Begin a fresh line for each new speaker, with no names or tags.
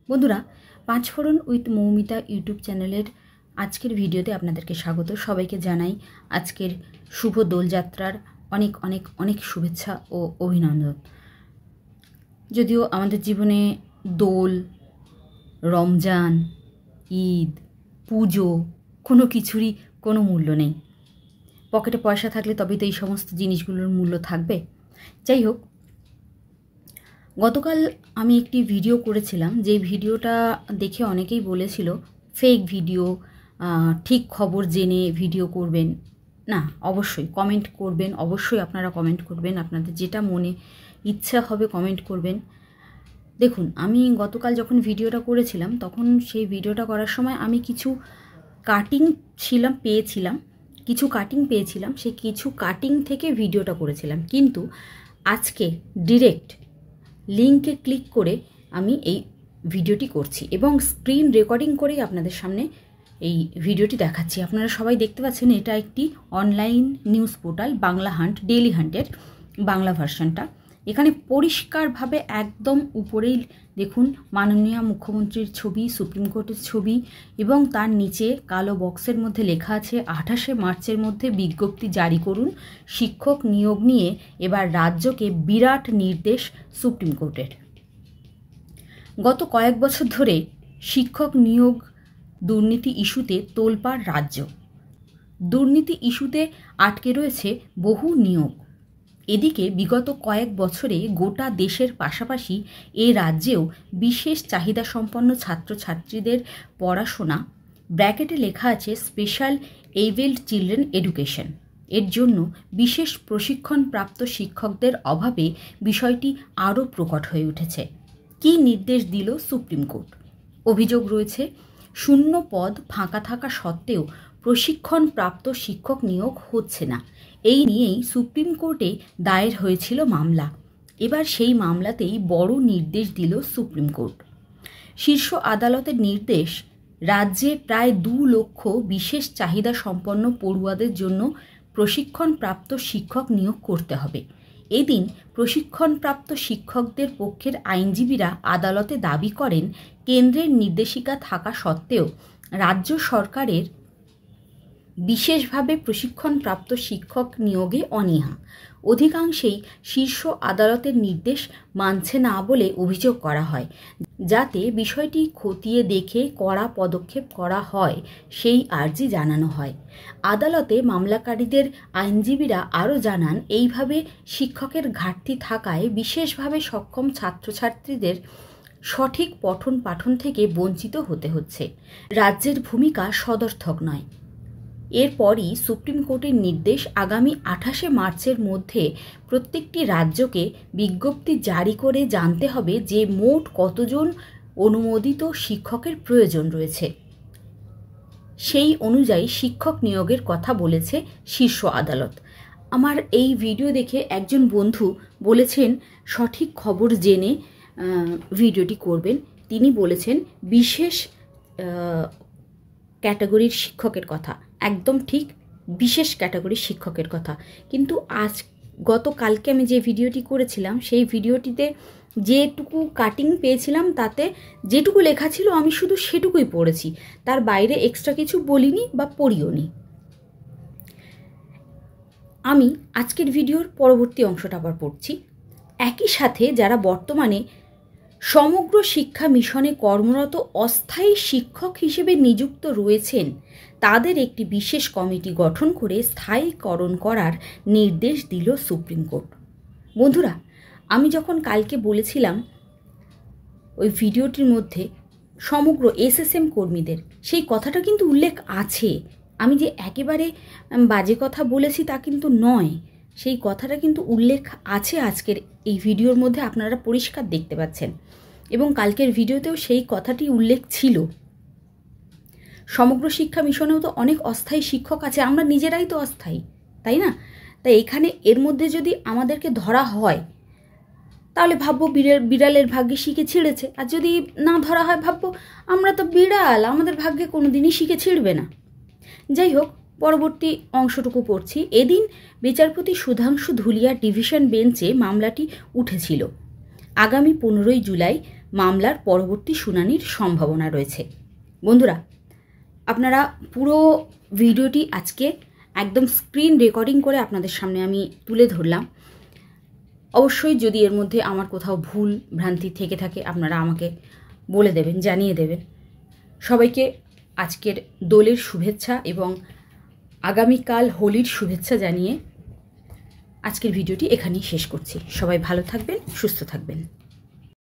বন্ধুরা, পাঁচফোড়ন with Moumita YouTube চ্যানেলের আজকের ভিডিওতে আপনাদেরকে স্বাগত। সবাইকে জানাই আজকের শুভ দোলযাত্রার অনেক অনেক অনেক শুভেচ্ছা ও অভিনন্দন। যদিও আমাদের জীবনে দোল, রমজান, ঈদ, পুজো কোনো কিছুরই কোনো মূল্য নেই। পকেটে পয়সা থাকলে তবেই তো এই সমস্ত জিনিসগুলোর মূল্য থাকবে। যাই হোক, গতকাল আমি একটি ভিডিও করেছিলাম, যে ভিডিওটা দেখে অনেকেই বলেছিল ফেক ভিডিও, ঠিক খবর জেনে ভিডিও করবেন না। অবশ্যই কমেন্ট করবেন, অবশ্যই আপনারা কমেন্ট করবেন, আপনাদের যেটা মনে ইচ্ছা হবে কমেন্ট করবেন। দেখুন, আমি গতকাল যখন ভিডিওটা করেছিলাম তখন সেই ভিডিওটা করার সময় আমি কিছু কাটিং পেয়েছিলাম, সেই কিছু কাটিং থেকে ভিডিওটা করেছিলাম। কিন্তু আজকে ডিরেক্ট লিঙ্কে ক্লিক করে আমি এই ভিডিওটি করছি এবং স্ক্রিন রেকর্ডিং করেই আপনাদের সামনে এই ভিডিওটি দেখাচ্ছি। আপনারা সবাই দেখতে পাচ্ছেন, এটা একটি online news portal Bangla Hunt, Daily হান্টের বাংলা ভার্সনটা। এখানে পরিষ্কারভাবে একদম উপরেই দেখুন মাননীয় মুখ্যমন্ত্রীর ছবি, সুপ্রিম কোর্টের ছবি, এবং তার নিচে কালো বক্সের মধ্যে লেখা আছে 28শে মার্চের মধ্যে বিজ্ঞপ্তি জারি করুন, শিক্ষক নিয়োগ নিয়ে এবার রাজ্যকে বিরাট নির্দেশ সুপ্রিম কোর্টের। গত কয়েক বছর ধরে শিক্ষক নিয়োগ দুর্নীতি ইস্যুতে তোলপাড় রাজ্য। দুর্নীতি ইস্যুতে আটকে রয়েছে বহু নিয়োগ। এদিকে বিগত কয়েক বছরে গোটা দেশের পাশাপাশি এ রাজ্যেও বিশেষ চাহিদাসম্পন্ন ছাত্রছাত্রীদের পড়াশোনা, ব্র্যাকেটে লেখা আছে স্পেশাল এইবেলড চিলড্রেন এডুকেশন, এর জন্য বিশেষ প্রশিক্ষণপ্রাপ্ত শিক্ষকদের অভাবে বিষয়টি আরও প্রকট হয়ে উঠেছে। কী নির্দেশ দিল সুপ্রিম কোর্ট? অভিযোগ রয়েছে শূন্য পদ ফাঁকা থাকা সত্ত্বেও প্রশিক্ষণপ্রাপ্ত শিক্ষক নিয়োগ হচ্ছে না। এই নিয়েই সুপ্রিম কোর্টে দায়ের হয়েছিল মামলা। এবার সেই মামলাতেই বড় নির্দেশ দিল সুপ্রিম কোর্ট। শীর্ষ আদালতের নির্দেশ, রাজ্যে প্রায় 2 লক্ষ বিশেষ চাহিদা সম্পন্ন পড়ুয়াদের জন্য প্রশিক্ষণপ্রাপ্ত শিক্ষক নিয়োগ করতে হবে। এদিন প্রশিক্ষণপ্রাপ্ত শিক্ষকদের পক্ষের আইনজীবীরা আদালতে দাবি করেন, কেন্দ্রের নির্দেশিকা থাকা সত্ত্বেও রাজ্য সরকারের বিশেষভাবে প্রশিক্ষণপ্রাপ্ত শিক্ষক নিয়োগে অনীহা। অধিকাংশেই শীর্ষ আদালতের নির্দেশ মানছে না বলে অভিযোগ করা হয়। যাতে বিষয়টি খতিয়ে দেখে কড়া পদক্ষেপ করা হয় সেই আর্জি জানানো হয়। আদালতে মামলাকারীদের আইনজীবীরা আরও জানান, এইভাবে শিক্ষকের ঘাটতি থাকায় বিশেষভাবে সক্ষম ছাত্রছাত্রীদের সঠিক পঠন পাঠন থেকে বঞ্চিত হতে হচ্ছে। রাজ্যের ভূমিকা সদর্থক নয়। এরপরই সুপ্রিম কোর্টের নির্দেশ, আগামী 28শে মার্চের মধ্যে প্রত্যেকটি রাজ্যকে বিজ্ঞপ্তি জারি করে জানতে হবে যে মোট কতজন অনুমোদিত শিক্ষকের প্রয়োজন রয়েছে। সেই অনুযায়ী শিক্ষক নিয়োগের কথা বলেছে শীর্ষ আদালত। আমার এই ভিডিও দেখে একজন বন্ধু বলেছেন সঠিক খবর জেনে ভিডিওটি করবেন। তিনি বলেছেন বিশেষ ক্যাটাগরির শিক্ষকের কথা। একদম ঠিক, বিশেষ ক্যাটাগরির শিক্ষকের কথা। কিন্তু গতকালকে আমি যে ভিডিওটি করেছিলাম সেই ভিডিওটিতে যেটুকু কাটিং পেয়েছিলাম তাতে যেটুকু লেখা ছিল আমি শুধু সেটুকুই পড়েছি, তার বাইরে এক্সট্রা কিছু বলিনি বা পড়িওনি। আমি আজকের ভিডিওর পরবর্তী অংশটা আবার পড়ছি। একই সাথে যারা বর্তমানে সমগ্র শিক্ষা মিশনে কর্মরত অস্থায়ী শিক্ষক হিসেবে নিযুক্ত রয়েছেন তাদের একটি বিশেষ কমিটি গঠন করে স্থায়ীকরণ করার নির্দেশ দিল সুপ্রিম কোর্ট। বন্ধুরা, আমি যখন কালকে বলেছিলাম ওই ভিডিওটির মধ্যে সমগ্র এসএসএম কর্মীদের, সেই কথাটা কিন্তু উল্লেখ আছে। আমি যে একেবারে বাজে কথা বলেছি তা কিন্তু নয়, সেই কথাটা কিন্তু উল্লেখ আছে আজকের এই ভিডিওর মধ্যে, আপনারা পরিষ্কার দেখতে পাচ্ছেন। এবং কালকের ভিডিওতেও সেই কথাটি উল্লেখ ছিল। সমগ্র শিক্ষা মিশনেও তো অনেক অস্থায়ী শিক্ষক আছে, আমরা নিজেরাই তো অস্থায়ী, তাই না? তাই এখানে এর মধ্যে যদি আমাদেরকে ধরা হয় তাহলে ভাববো বিড়ালের ভাগ্যে শিকে ছিঁড়েছে, আর যদি না ধরা হয় ভাববো আমরা তো বিড়াল, আমাদের ভাগ্যে কোনো দিনই শিকে ছিঁড়বে না। যাই হোক, পরবর্তী অংশটুকু পড়ছি। এদিন বিচারপতি সুধাংশু ধুলিয়ার ডিভিশন বেঞ্চে মামলাটি উঠেছিল। আগামী 15ই জুলাই মামলার পরবর্তী শুনানির সম্ভাবনা রয়েছে। বন্ধুরা, আপনারা পুরো ভিডিওটি আজকে একদম স্ক্রিন রেকর্ডিং করে আপনাদের সামনে আমি তুলে ধরলাম। অবশ্যই যদি এর মধ্যে আমার কোথাও ভুল ভ্রান্তি থেকে থাকে আপনারা আমাকে বলে দেবেন, জানিয়ে দেবেন। সবাইকে আজকের দোলের শুভেচ্ছা এবং আগামীকাল হোলির শুভেচ্ছা জানিয়ে আজকের ভিডিওটি এখানেই শেষ করছি। সবাই ভালো থাকবেন, সুস্থ থাকবেন।